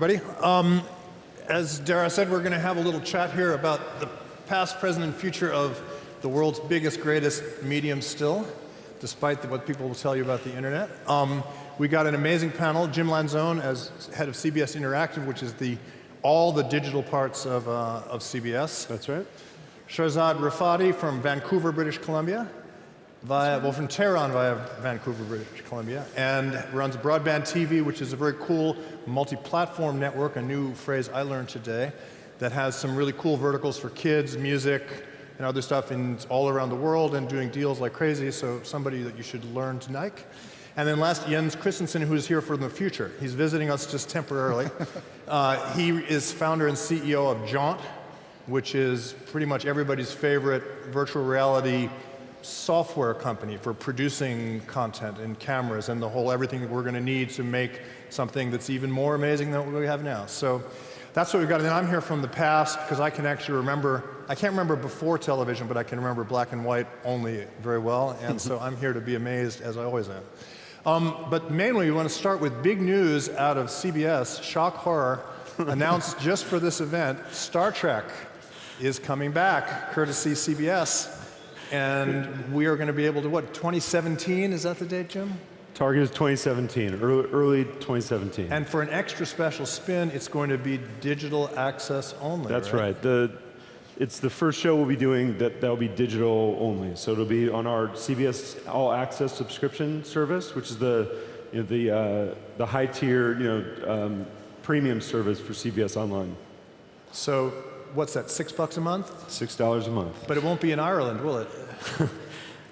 everybody. As Dara said, we're going to have a little chat here about the past, present, and future of the world's biggest, greatest medium still, despite what people will tell you about the internet. We got an amazing panel. Jim Lanzone as head of CBS Interactive, which is all the digital parts of CBS. That's right. Shahrzad Rafati from Vancouver, British Columbia. From Tehran via Vancouver, British Columbia, and runs Broadband TV, which is a very cool multi-platform network, a new phrase I learned today, that has some really cool verticals for kids, music, and other stuff all around the world, and doing deals like crazy, so somebody that you should learn to like. And then last, Jens Christensen, who is here for the future. He's visiting us just temporarily. He is founder and CEO of Jaunt, which is pretty much everybody's favorite virtual reality software company for producing content and cameras and everything that we're going to need to make something that's even more amazing than what we have now. So that's what we've got. And then I'm here from the past because I can actually remember, I can't remember before television, but I can remember black and white only very well. And so I'm here to be amazed, as I always am. But mainly we want to start with big news out of CBS, shock horror, announced just for this event. Star Trek is coming back, courtesy CBS. And we are going to be able to, 2017, is that the date, Jim? Target is 2017, early 2017. And for an extra special spin, it's going to be digital access only, That's right. It's the first show we'll be doing that'll be digital only. So it'll be on our CBS All Access subscription service, which is the high-tier, premium service for CBS Online. So what's that, $6 a month? $6 a month. But it won't be in Ireland, will it?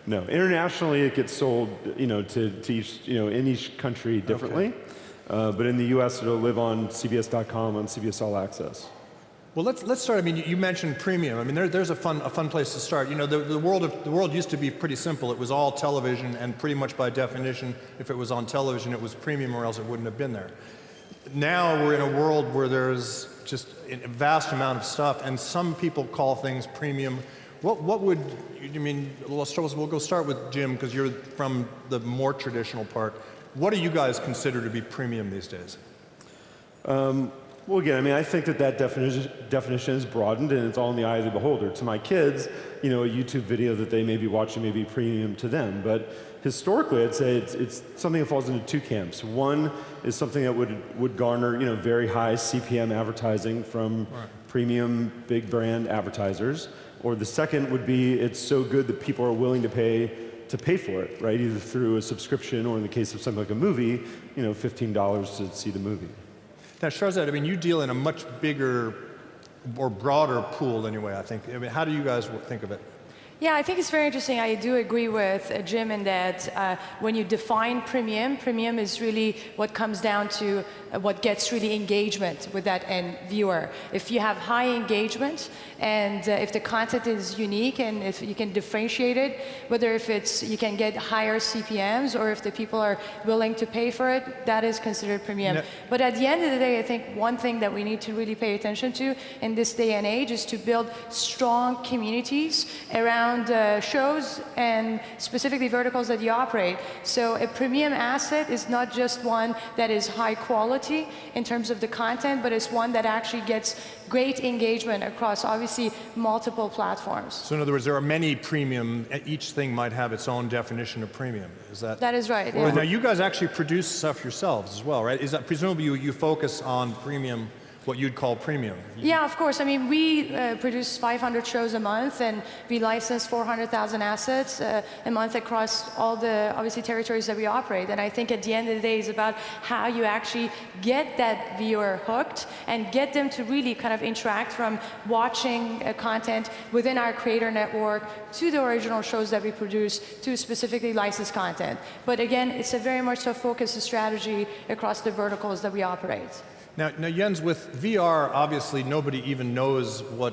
No, internationally it gets sold, to each, in each country differently. Okay. But in the U.S. it'll live on CBS.com on CBS All Access. Well, let's start. I mean, you mentioned premium. I mean, there's a fun place to start. The world used to be pretty simple. It was all television, and pretty much by definition, if it was on television, it was premium, or else it wouldn't have been there. Now we're in a world where there's just a vast amount of stuff, and some people call things premium. What would, we'll go start with Jim, because you're from the more traditional part. What do you guys consider to be premium these days? Well, again, I think that definition is broadened, and it's all in the eye of the beholder. To my kids, a YouTube video that they may be watching may be premium to them. But historically, I'd say it's something that falls into two camps. One is something that would garner, very high CPM advertising from premium big brand advertisers. Or the second would be it's so good that people are willing to pay for it, right? Either through a subscription, or in the case of something like a movie, $15 to see the movie. Now, Shahrzad, you deal in a much bigger or broader pool anyway, I think. How do you guys think of it? Yeah, I think it's very interesting. I do agree with Jim in that when you define premium is really what comes down to what gets really engagement with that end viewer. If you have high engagement, and if the content is unique, and if you can differentiate it, whether if you can get higher CPMs, or if the people are willing to pay for it, that is considered premium. No. But at the end of the day, I think one thing that we need to really pay attention to in this day and age is to build strong communities around shows and specifically verticals that you operate. So a premium asset is not just one that is high quality in terms of the content, but it's one that actually gets great engagement across, obviously, multiple platforms. So in other words, there are many premium, each thing might have its own definition of premium. Is that? That is right, Well, yeah. now you guys actually produce stuff yourselves as well, right? Is that presumably you focus on premium, what you'd call premium? Yeah, of course. We produce 500 shows a month, and we license 400,000 assets a month across all the, obviously, territories that we operate. And I think at the end of the day, it's about how you actually get that viewer hooked and get them to really kind of interact from watching content within our creator network to the original shows that we produce to specifically licensed content. But again, it's a very much so focused strategy across the verticals that we operate. Now, Jens, with VR, obviously nobody even knows what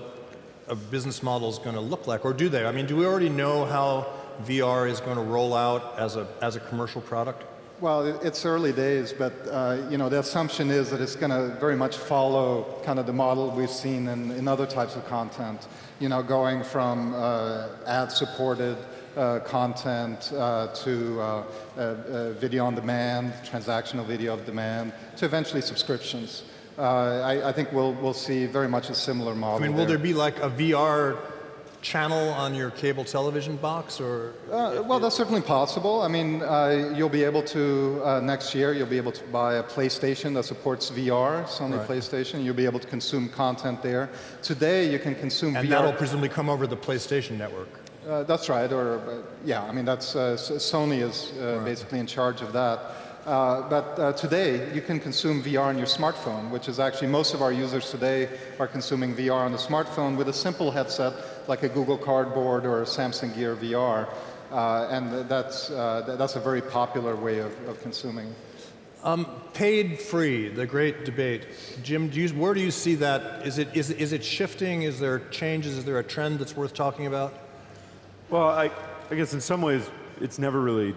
a business model is going to look like, or do they? Do we already know how VR is going to roll out as a commercial product? Well, it's early days, but the assumption is that it's going to very much follow kind of the model we've seen in other types of content. Going from ad-supported content to video on demand, transactional video on demand, to eventually subscriptions. I think we'll see very much a similar model. I mean, will there be like a VR channel on your cable television box, or? Well, that's certainly possible. I mean, you'll be able to, next year, you'll be able to buy a PlayStation that supports VR, Sony PlayStation. You'll be able to consume content there. Today, you can consume VR. And that'll presumably come over the PlayStation network. That's right, or yeah, I mean, that's Sony is basically in charge of that. But today, you can consume VR on your smartphone, which is actually most of our users today are consuming VR on the smartphone with a simple headset like a Google Cardboard or a Samsung Gear VR. And that's a very popular way of consuming. Paid free, the great debate. Jim, where do you see that? Is it shifting? Is there changes? Is there a trend that's worth talking about? Well, I guess in some ways, it's never really,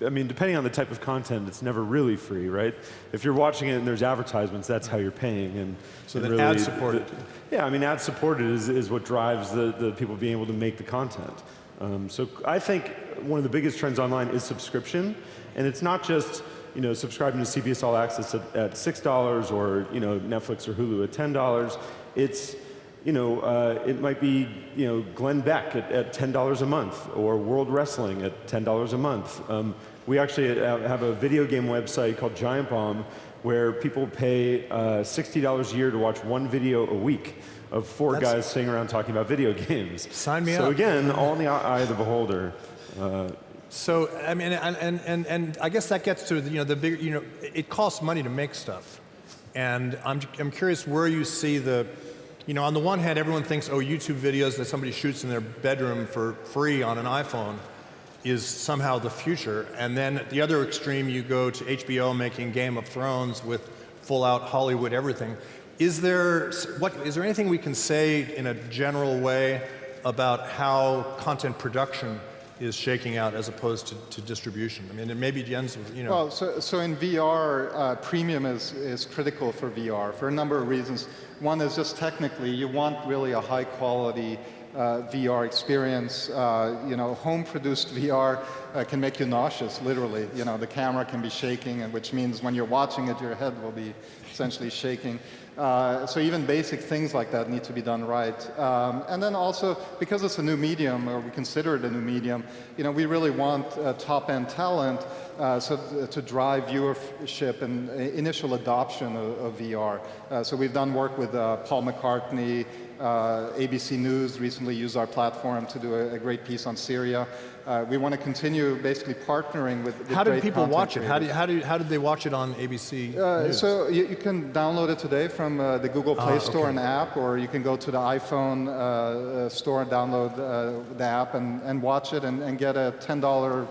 I mean, depending on the type of content, it's never really free, right? If you're watching it and there's advertisements, that's how you're paying. And so and then really, ad-supported. Yeah, I mean, ad-supported is what drives the people being able to make the content. So I think one of the biggest trends online is subscription. And it's not just, subscribing to CBS All Access at $6 or, Netflix or Hulu at $10. It's, it might be, Glenn Beck at $10 a month, or World Wrestling at $10 a month. We actually have a video game website called Giant Bomb, where people pay $60 a year to watch one video a week of four guys sitting around talking about video games. Sign me up. So again, all in the eye of the beholder. So I mean, and I guess that gets to the bigger, it costs money to make stuff, and I'm curious where you see the. On the one hand, everyone thinks, YouTube videos that somebody shoots in their bedroom for free on an iPhone is somehow the future. And then at the other extreme, you go to HBO making Game of Thrones with full-out Hollywood everything. Is there anything we can say in a general way about how content production is shaking out as opposed to distribution? I mean, it maybe ends with, Well, so in VR, premium is critical for VR for a number of reasons. One is just technically, you want really a high quality VR experience. Home-produced VR can make you nauseous, literally. The camera can be shaking, and which means when you're watching it, your head will be essentially shaking. So even basic things like that need to be done right. And then also, because it's a new medium, or we consider it a new medium, we really want top-end talent to drive viewership and initial adoption of VR. So we've done work with Paul McCartney. ABC News recently used our platform to do a great piece on Syria. We want to continue basically partnering with How did people watch it? creators. How did they watch it on ABC News? So you can download it today from the Google Play Store and app, or you can go to the iPhone store and download the app and watch it and get a $10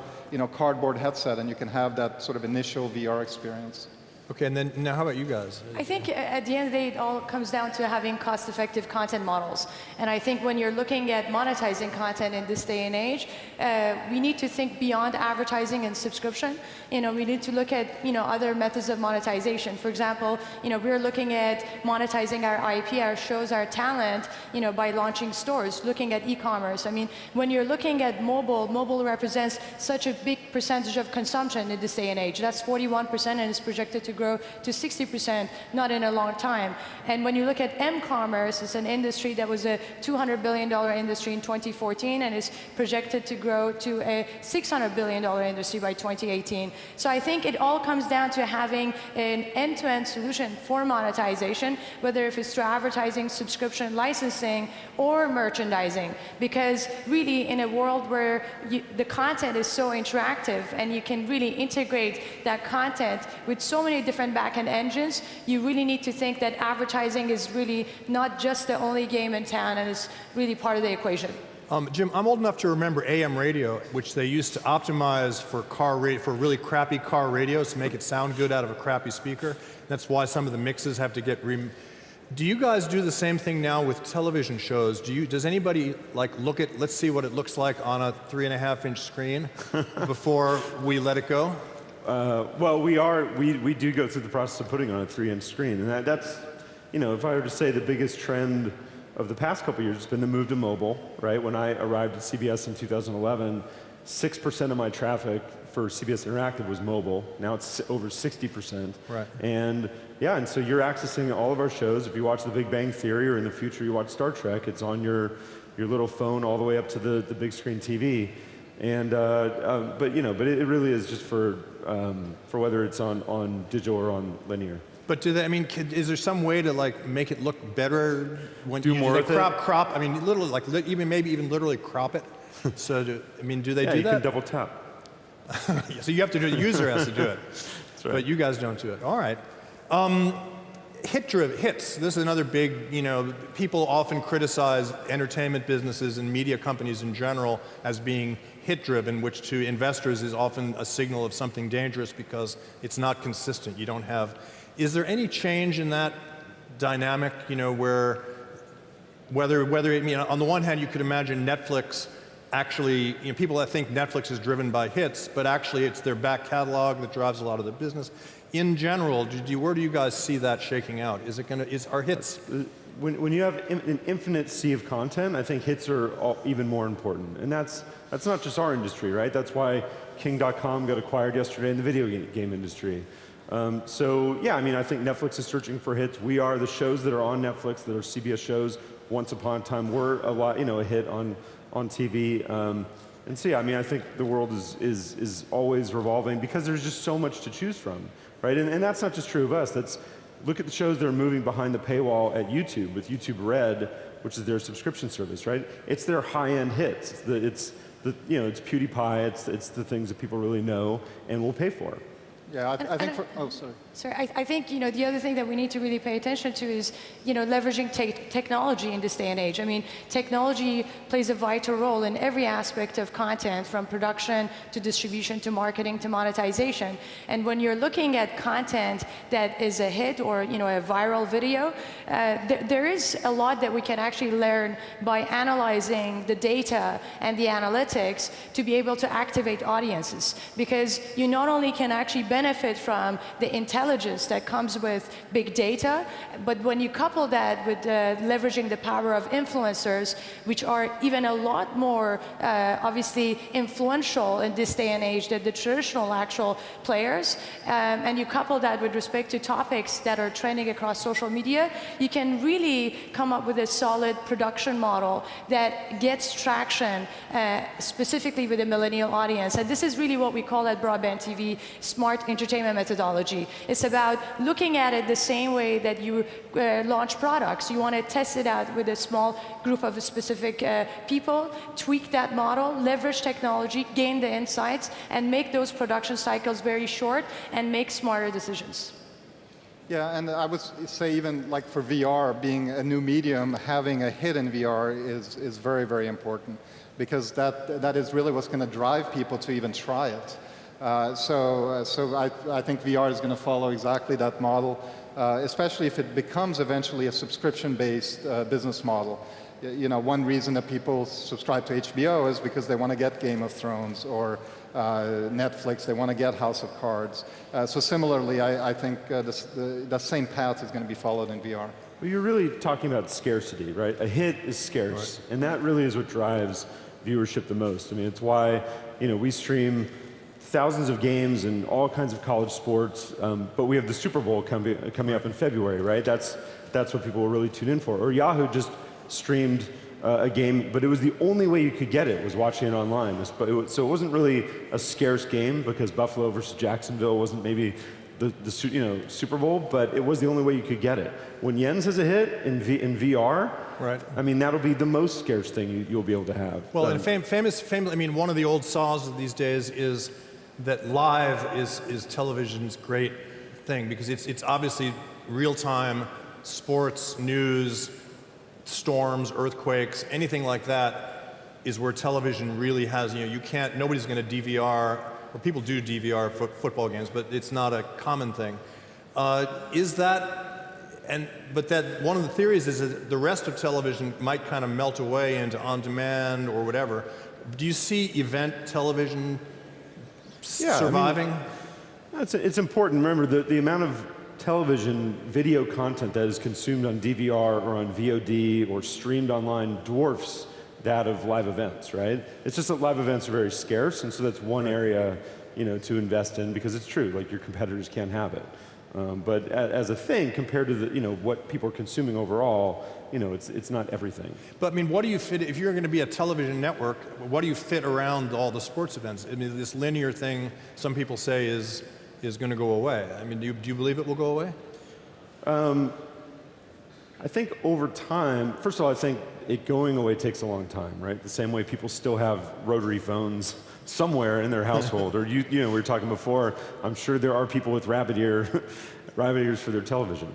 cardboard headset, and you can have that sort of initial VR experience. Okay, and then now how about you guys? I think at the end of the day, it all comes down to having cost-effective content models. And I think when you're looking at monetizing content in this day and age, we need to think beyond advertising and subscription. We need to look at other methods of monetization. For example, we're looking at monetizing our IP, our shows, our talent, by launching stores, looking at e-commerce. I mean, when you're looking at mobile represents such a big percentage of consumption in this day and age. That's 41%, and it's projected to grow to 60% not in a long time. And when you look at m-commerce, it's an industry that was a $200 billion industry in 2014 and is projected to grow to a $600 billion industry by 2018. So I think it all comes down to having an end-to-end solution for monetization, whether if it's through advertising, subscription, licensing, or merchandising. Because really, in a world where the content is so interactive and you can really integrate that content with so many different back-end engines, you really need to think that advertising is really not just the only game in town, and it's really part of the equation. Jim, I'm old enough to remember AM radio, which they used to optimize for for really crappy car radios to make it sound good out of a crappy speaker. That's why some of the mixes have to get Do you guys do the same thing now with television shows? Does anybody look at, let's see what it looks like on a 3.5-inch screen before we let it go? Well, we do go through the process of putting on a 3-inch screen, and that's, if I were to say the biggest trend of the past couple of years, it's been the move to mobile, right? When I arrived at CBS in 2011, 6% of my traffic for CBS Interactive was mobile. Now it's over 60%. Right. And yeah, and so you're accessing all of our shows. If you watch The Big Bang Theory, or in the future you watch Star Trek, it's on your little phone all the way up to the big screen TV. And but it really is just for whether it's on digital or on linear. But do they? I mean, is there some way to like make it look better when Do you more with it? crop? I mean, literally, like maybe even literally crop it. So, do they Yeah, do you that? can double tap. So you have to do it. The user has to do it. That's right. But you guys don't do it. All right. Hits. This is another big, people often criticize entertainment businesses and media companies in general as being hit-driven, which to investors is often a signal of something dangerous because it's not consistent. You don't have. Is there any change in that dynamic, where whether on the one hand you could imagine Netflix actually, people that think Netflix is driven by hits, but actually it's their back catalog that drives a lot of the business. In general, where do you guys see that shaking out? Are hits? When you have an infinite sea of content, I think hits are even more important. And that's not just our industry, right? That's why King.com got acquired yesterday in the video game industry. So yeah, I think Netflix is searching for hits. We are. The shows that are on Netflix, that are CBS shows, once upon a time were a hit on TV. And so yeah, I think the world is always revolving because there's just so much to choose from, right? And that's not just true of us. Look at the shows that are moving behind the paywall at YouTube with YouTube Red, which is their subscription service, right? It's their high-end hits. It's PewDiePie. It's the things that people really know and will pay for. Yeah, I think sorry. Sorry, I think the other thing that we need to really pay attention to is leveraging technology in this day and age. Technology plays a vital role in every aspect of content, from production to distribution to marketing to monetization. And when you're looking at content that is a hit or a viral video, there is a lot that we can actually learn by analyzing the data and the analytics to be able to activate audiences. Because you not only can actually benefit from the intelligence that comes with big data, but when you couple that with leveraging the power of influencers, which are even a lot more obviously influential in this day and age than the traditional actual players, and you couple that with respect to topics that are trending across social media, you can really come up with a solid production model that gets traction specifically with the millennial audience. And this is really what we call at Broadband TV smart entertainment methodology. It's about looking at it the same way that you launch products. You want to test it out with a small group of specific people, tweak that model, leverage technology, gain the insights, and make those production cycles very short and make smarter decisions. Yeah, and I would say even like for VR, being a new medium, having a hit in VR is very, very important, because that is really what's going to drive people to even try it. So I think VR is going to follow exactly that model, especially if it becomes eventually a subscription-based business model. One reason that people subscribe to HBO is because they want to get Game of Thrones, or Netflix, they want to get House of Cards. So similarly, I think the same path is going to be followed in VR. Well, you're really talking about scarcity, right? A hit is scarce, and that really is what drives viewership the most. It's why we stream thousands of games and all kinds of college sports, but we have the Super Bowl coming up in February, right? That's what people will really tune in for. Or Yahoo just streamed a game, but it was the only way you could get it was watching it online. So it wasn't really a scarce game because Buffalo versus Jacksonville wasn't maybe the Super Bowl, but it was the only way you could get it. When Jens has a hit in VR, right? That'll be the most scarce thing you'll be able to have. Well, and famous. One of the old saws of these days is that live is television's great thing, because it's obviously real-time sports, news, storms, earthquakes, anything like that is where television really has, nobody's going to DVR, or people do DVR football games, but it's not a common thing. But that one of the theories is that the rest of television might kind of melt away into on-demand or whatever. Do you see event television surviving? It's important. Remember, the amount of television video content that is consumed on DVR or on VOD or streamed online dwarfs that of live events, right? It's just that live events are very scarce, and so that's one area, to invest in, because it's true, like your competitors can't have it. But as a thing, compared to what people are consuming overall, it's not everything. But I mean, what do you fit, if you're going to be a television network, what do you fit around all the sports events? I mean, this linear thing, some people say is going to go away. I mean, do you believe it will go away? I think over time, first of all, I think it going away takes a long time, right? The same way people still have rotary phones somewhere in their household, or we were talking before, I'm sure there are people with rabbit ears for their television.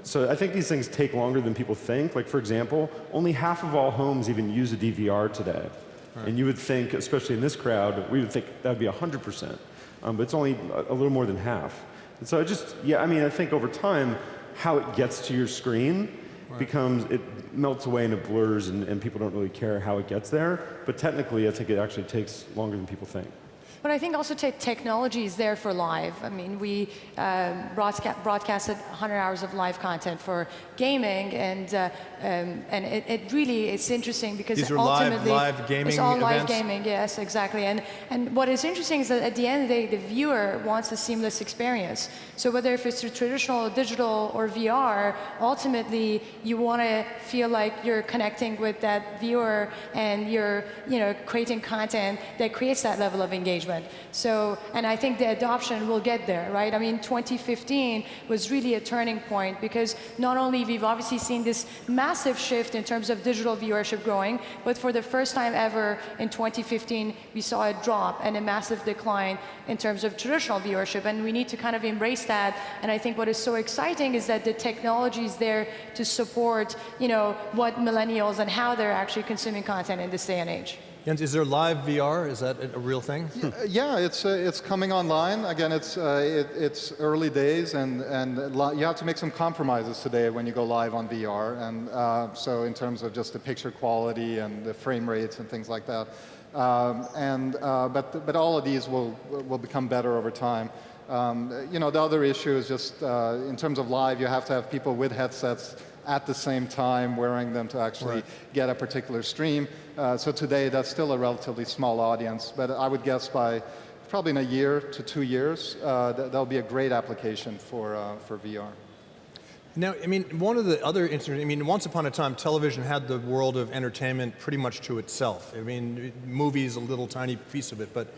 So I think these things take longer than people think. Like, for example, only half of all homes even use a DVR today. Right. And you would think, especially in this crowd, we would think that would be 100%. But it's only a little more than half. And so I think over time, how it gets to your screen it melts away and it blurs, and people don't really care how it gets there. But technically, I think it actually takes longer than people think. But I think also technology is there for live. I mean, we broadcasted 100 hours of live content for gaming, and it's interesting because these are ultimately live gaming it's all live events? gaming. Yes, exactly. And what is interesting is that at the end of the day, the viewer wants a seamless experience. So whether if it's through traditional, digital, or VR, ultimately you want to feel like you're connecting with that viewer, and you're creating content that creates that level of engagement. So, and I think the adoption will get there, right? I mean, 2015 was really a turning point, because not only we've obviously seen this massive shift in terms of digital viewership growing, but for the first time ever in 2015, we saw a drop and a massive decline in terms of traditional viewership, and we need to kind of embrace that. And I think what is so exciting is that the technology is there to support, what millennials and how they're actually consuming content in this day and age. Jens, is there live VR? Is that a real thing? Yeah, it's coming online. Again, it's early days, and you have to make some compromises today when you go live on VR. And so in terms of just the picture quality and the frame rates and things like that. But all of these will become better over time. The other issue is just in terms of live, you have to have people with headsets at the same time wearing them to actually get a particular stream. So today, that's still a relatively small audience, but I would guess by probably in a year to 2 years, that'll be a great application for VR. Now, I mean, one of the other interesting, once upon a time, television had the world of entertainment pretty much to itself. I mean, movies, a little tiny piece of it, but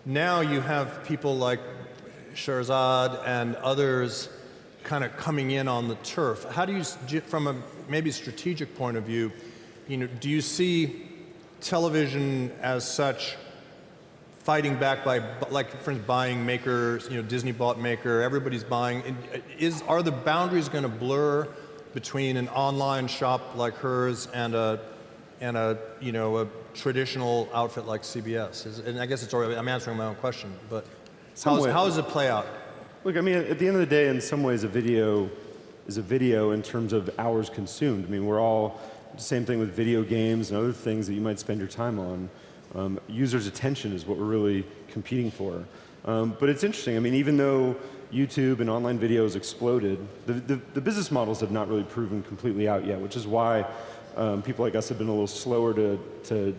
now you have people like Shahrzad and others kind of coming in on the turf. How do you, from a maybe strategic point of view, do you see television as such fighting back by, like, for instance, buying Maker, Disney bought Maker, everybody's buying. Are the boundaries going to blur between an online shop like hers and a traditional outfit like CBS? And I guess I'm answering my own question, but how does it play out? Look, I mean, at the end of the day, in some ways, a video is a video in terms of hours consumed. I mean, we're all, the same thing with video games and other things that you might spend your time on. Users' attention is what we're really competing for. But it's interesting. I mean, even though YouTube and online video has exploded, the business models have not really proven completely out yet, which is why people like us have been a little slower to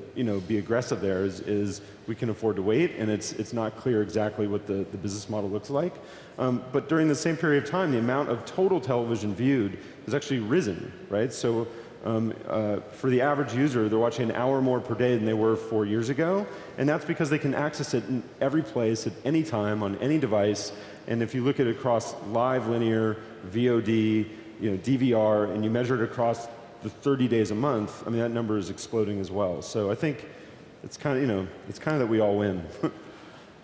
be aggressive there. Is we can afford to wait, and it's not clear exactly what the business model looks like. But during the same period of time, the amount of total television viewed has actually risen, right? So for the average user, they're watching an hour more per day than they were 4 years ago, and that's because they can access it in every place at any time on any device. And if you look at it across live, linear, VOD, DVR, and you measure it across the 30 days a month, I mean, that number is exploding as well. So I think it's kind of that we all win.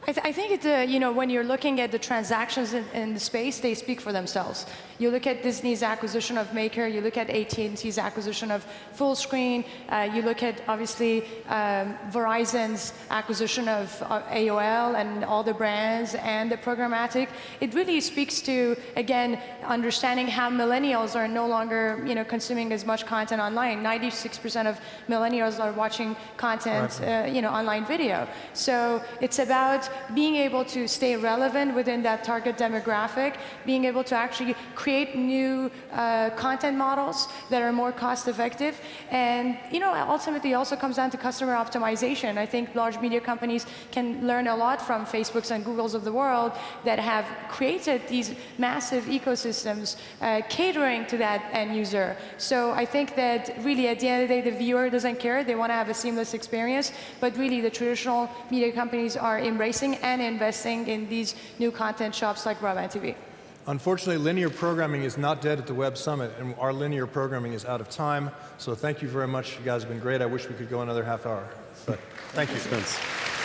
I think when you're looking at the transactions in the space, they speak for themselves. You look at Disney's acquisition of Maker, you look at AT&T's acquisition of Fullscreen, you look at, obviously, Verizon's acquisition of AOL and all the brands and the programmatic. It really speaks to, again, understanding how millennials are no longer, consuming as much content online. 96% of millennials are watching content, online video. So it's about being able to stay relevant within that target demographic, being able to actually create new content models that are more cost effective. And ultimately also comes down to customer optimization. I think large media companies can learn a lot from Facebooks and Googles of the world that have created these massive ecosystems catering to that end user. So I think that really at the end of the day, the viewer doesn't care. They want to have a seamless experience. But really, the traditional media companies are embracing and investing in these new content shops like Broadband TV. Unfortunately, linear programming is not dead at the Web Summit, and our linear programming is out of time. So thank you very much. You guys have been great. I wish we could go another half hour. But thank you. Thanks.